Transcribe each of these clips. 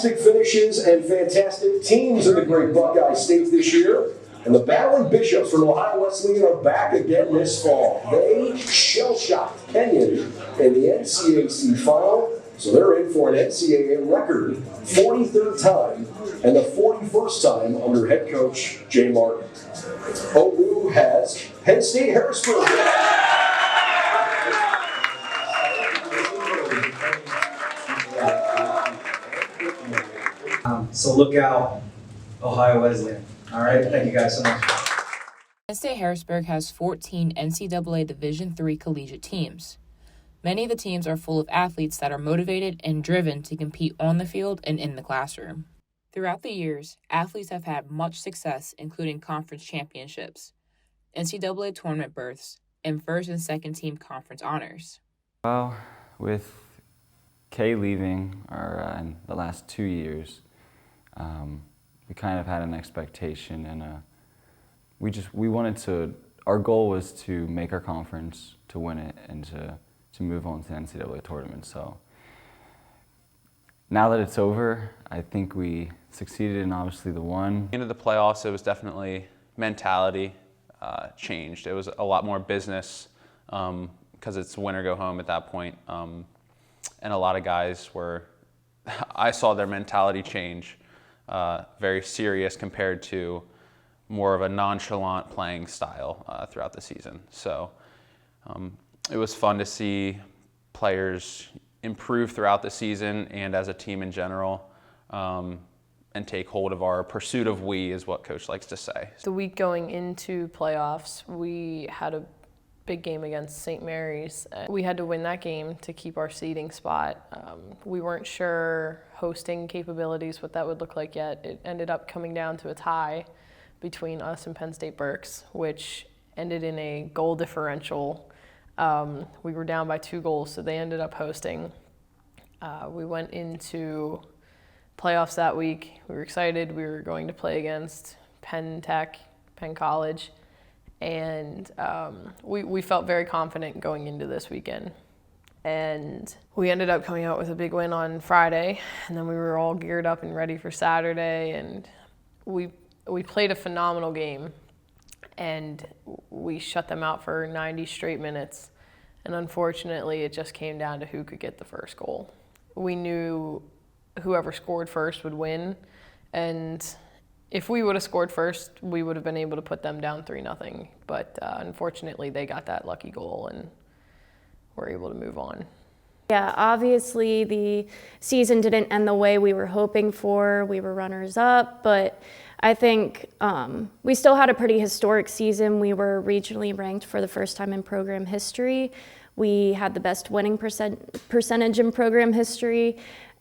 fantastic finishes and fantastic teams in the Great Buckeye State this year. And the Battling Bishops from Ohio Wesleyan are back again this fall. They shell-shocked Kenyon in the NCAC final, so they're in for an NCAA record 43rd time and the 41st time under head coach Jay Martin. OU has Penn State Harrisburg. So look out, Ohio Wesleyan. All right, thank you guys so much. Penn State Harrisburg has 14 NCAA Division III collegiate teams. Many of the teams are full of athletes that are motivated and driven to compete on the field and in the classroom. Throughout the years, athletes have had much success, including conference championships, NCAA tournament berths, and first and second team conference honors. Well, with Kay leaving in the last 2 years, we kind of had an expectation, and we wanted to. Our goal was to make our conference, to win it, and to move on to the NCAA tournament. So now that it's over, I think we succeeded in obviously the one. Into the playoffs, it was definitely mentality changed. It was a lot more business because it's win or go home at that point. And a lot of guys were, I saw their mentality change, very serious compared to more of a nonchalant playing style throughout the season. So it was fun to see players improve throughout the season and as a team in general, and take hold of our pursuit of we, is what Coach likes to say. The week going into playoffs, we had a big game against St. Mary's. We had to win that game to keep our seeding spot. We weren't sure hosting capabilities, what that would look like yet. It ended up coming down to a tie between us and Penn State Berks, which ended in a goal differential. We were down by 2 goals, so they ended up hosting. We went into playoffs that week. We were excited. We were going to play against Penn College, and we felt very confident going into this weekend. And we ended up coming out with a big win on Friday, and then we were all geared up and ready for Saturday, and we played a phenomenal game, and we shut them out for 90 straight minutes. And unfortunately, it just came down to who could get the first goal. We knew whoever scored first would win, and if we would have scored first, we would have been able to put them down 3-0. But unfortunately, they got that lucky goal and were able to move on. Yeah, obviously the season didn't end the way we were hoping for. We were runners up, but I think we still had a pretty historic season. We were regionally ranked for the first time in program history. We had the best winning percentage in program history.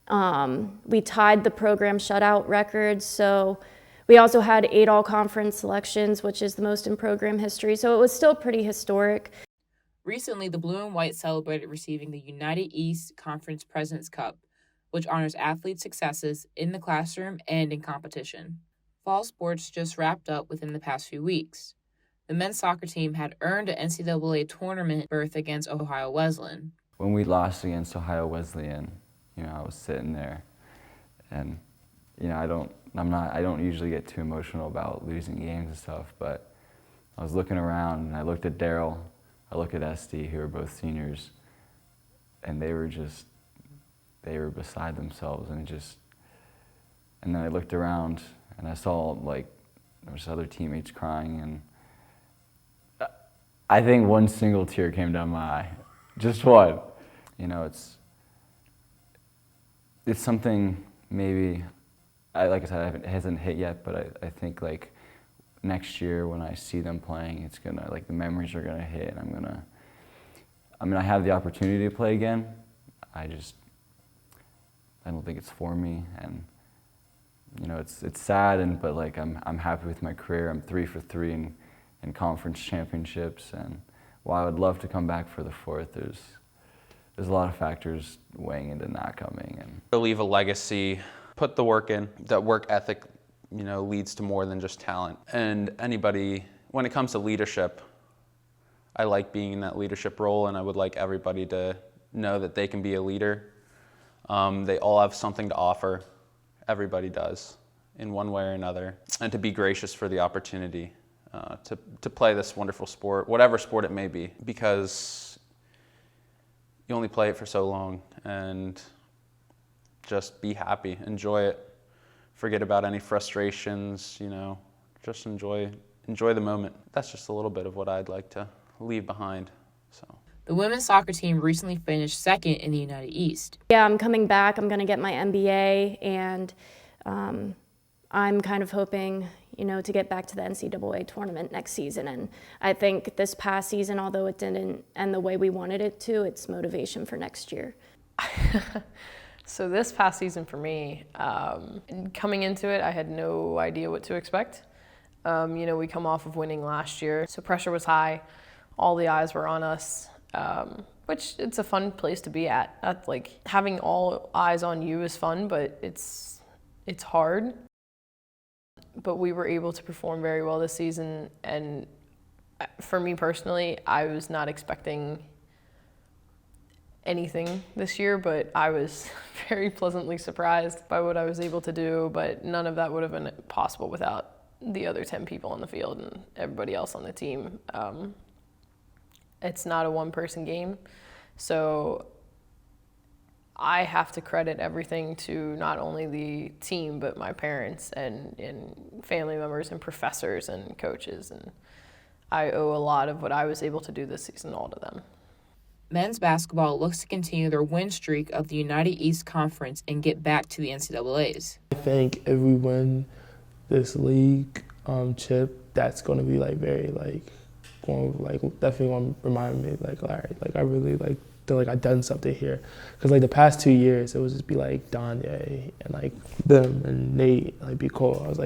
We tied the program shutout record, so we also had 8 all-conference selections, which is the most in program history, so it was still pretty historic. Recently, the Blue and White celebrated receiving the United East Conference President's Cup, which honors athlete successes in the classroom and in competition. Fall sports just wrapped up within the past few weeks. The men's soccer team had earned an NCAA tournament berth against Ohio Wesleyan. When we lost against Ohio Wesleyan, I was sitting there, and I don't usually get too emotional about losing games and stuff, but I was looking around and I looked at Daryl, I looked at Esty, who are both seniors, and they were beside themselves, and then I looked around and I saw there was other teammates crying, and I think one single tear came down my eye, just one. It's something maybe, like I said, it hasn't hit yet, but I think next year when I see them playing, it's gonna, the memories are gonna hit, and I have the opportunity to play again. I don't think it's for me, and it's sad, but I'm happy with my career. I'm 3 for 3 in conference championships, and while I would love to come back for the 4th, there's a lot of factors weighing into not coming. And To leave a legacy, put the work in. That work ethic, leads to more than just talent. And anybody, when it comes to leadership, I like being in that leadership role, and I would like everybody to know that they can be a leader. They all have something to offer, everybody does in one way or another, and to be gracious for the opportunity to play this wonderful sport, whatever sport it may be, because you only play it for so long. And just be happy, enjoy it, forget about any frustrations, you know, just enjoy the moment. That's just a little bit of what I'd like to leave behind. So. The women's soccer team recently finished second in the United East. Yeah, I'm coming back. I'm going to get my MBA, and I'm kind of hoping, you know, to get back to the NCAA tournament next season. And I think this past season, although it didn't end the way we wanted it to, it's motivation for next year. So this past season for me, coming into it, I had no idea what to expect. You know, we come off of winning last year, so pressure was high. All the eyes were on us, which it's a fun place to be at. Like, having all eyes on you is fun, but it's hard. But we were able to perform very well this season, and for me personally, I was not expecting anything this year, but I was very pleasantly surprised by what I was able to do, but none of that would have been possible without the other 10 people on the field and everybody else on the team. It's not a one-person game, so I have to credit everything to not only the team, but my parents and family members and professors and coaches, and I owe a lot of what I was able to do this season all to them. Men's basketball looks to continue their win streak of the United East Conference and get back to the NCAAs. I think if we win this league chip, that's going to be definitely going to remind me all right, I really feel I've done something here, because the past 2 years it would just be Danye and them and Nate be cool. I was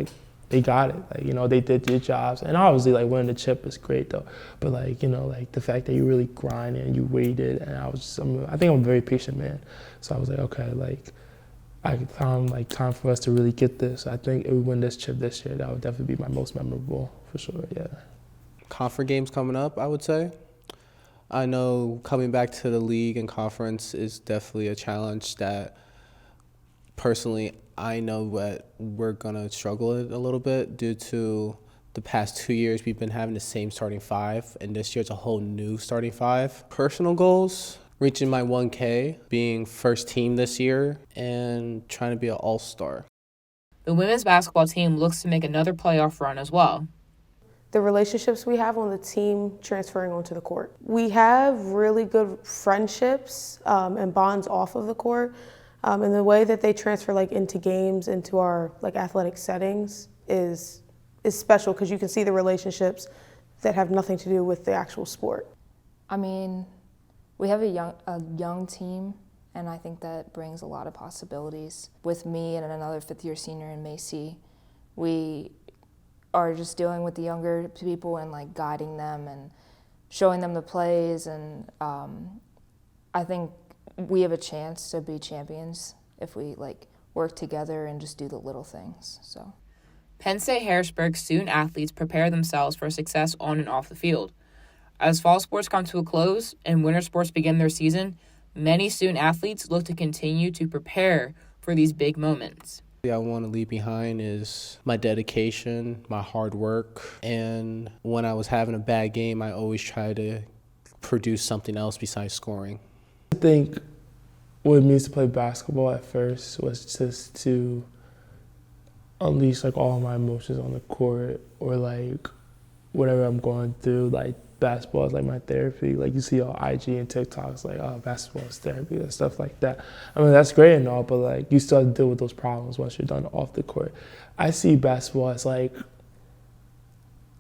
they got it, they did their jobs, and obviously winning the chip is great though, but the fact that you really grinded and you waited, and I think I'm a very patient man, so I was okay, I found time for us to really get this. I think if we win this chip this year, that would definitely be my most memorable for sure. Yeah. Conference games coming up, I would say. I know coming back to the league and conference is definitely a challenge that personally I know that we're going to struggle with a little bit due to the past 2 years we've been having the same starting five, and this year it's a whole new starting five. Personal goals, reaching my 1K, being first team this year, and trying to be an all-star. The women's basketball team looks to make another playoff run as well. The relationships we have on the team transferring onto the court. We have really good friendships and bonds off of the court. And the way that they transfer into games, into our athletic settings is special, because you can see the relationships that have nothing to do with the actual sport. I mean, we have a young team, and I think that brings a lot of possibilities. With me and another fifth-year senior in Macy, we are just dealing with the younger people and guiding them and showing them the plays, and I think we have a chance to be champions if we work together and just do the little things. So, Penn State Harrisburg student athletes prepare themselves for success on and off the field. As fall sports come to a close and winter sports begin their season, many student athletes look to continue to prepare for these big moments. I want to leave behind is my dedication, my hard work, and when I was having a bad game, I always try to produce something else besides scoring. I think what it means to play basketball at first was just to unleash all my emotions on the court, or whatever I'm going through. Basketball is my therapy. You see all IG and TikToks oh, basketball is therapy and stuff like that. I mean, that's great and all, but you still have to deal with those problems once you're done off the court. I see basketball as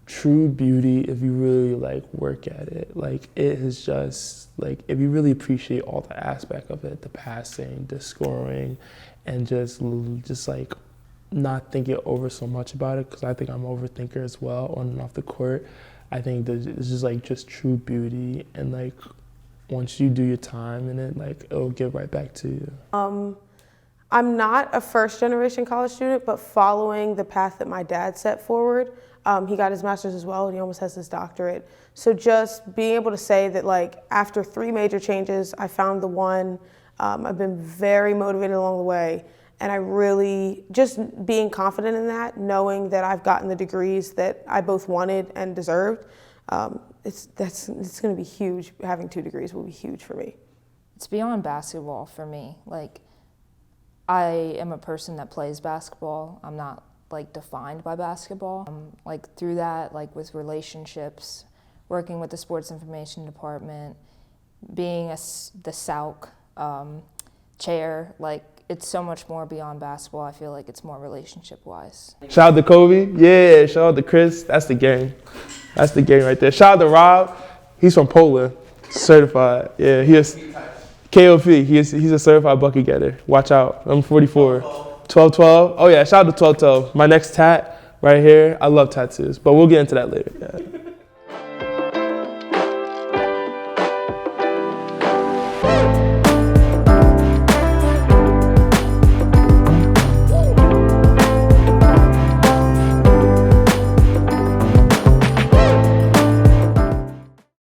true beauty if you really work at it. It is just if you really appreciate all the aspect of it, the passing, the scoring, and just not think it over so much about it, because I think I'm an overthinker as well on and off the court. I think that it's just true beauty, and once you do your time in it, it'll give right back to you. I'm not a first-generation college student, but following the path that my dad set forward. He got his master's as well, and he almost has his doctorate. So just being able to say that after 3 major changes, I found the one. I've been very motivated along the way, And I really, just being confident in that, knowing that I've gotten the degrees that I both wanted and deserved, it's going to be huge. Having 2 degrees will be huge for me. It's beyond basketball for me. Like, I am a person that plays basketball. I'm not like defined by basketball. Like through that, like with relationships, working with the sports information department, being the SAUC chair, like it's so much more beyond basketball. I feel like it's more relationship-wise. Shout out to Kobe. Yeah, shout out to Chris. That's the game. That's the game right there. Shout out to Rob. He's from Poland, certified. Yeah, he is KOP. He's a certified bucket getter. Watch out. I'm 44. 12-12. Oh yeah, shout out to 12-12. My next tat right here. I love tattoos, but we'll get into that later. Yeah.